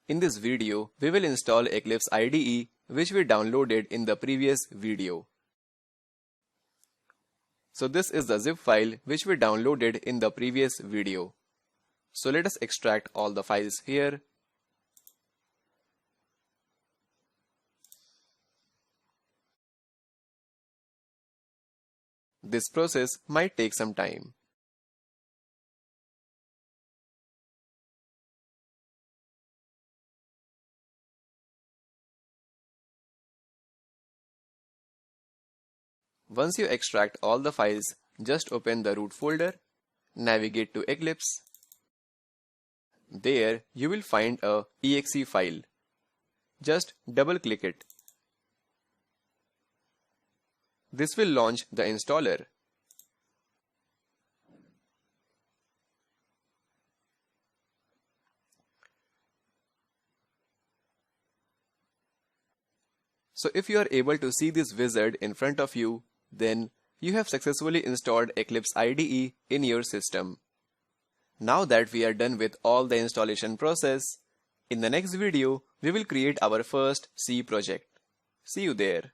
In this video, we will install Eclipse IDE, which we downloaded in the previous video. So this is the zip file which we downloaded in the previous video. So let us extract all the files here. This process might take some time. Once you extract all the files, just open the root folder, navigate to Eclipse. There you will find a exe file. Just double click it. This will launch the installer. So if you are able to see this wizard in front of you, then you have successfully installed Eclipse IDE in your system. Now that we are done with all the installation process, in the next video we will create our first C project. See you there.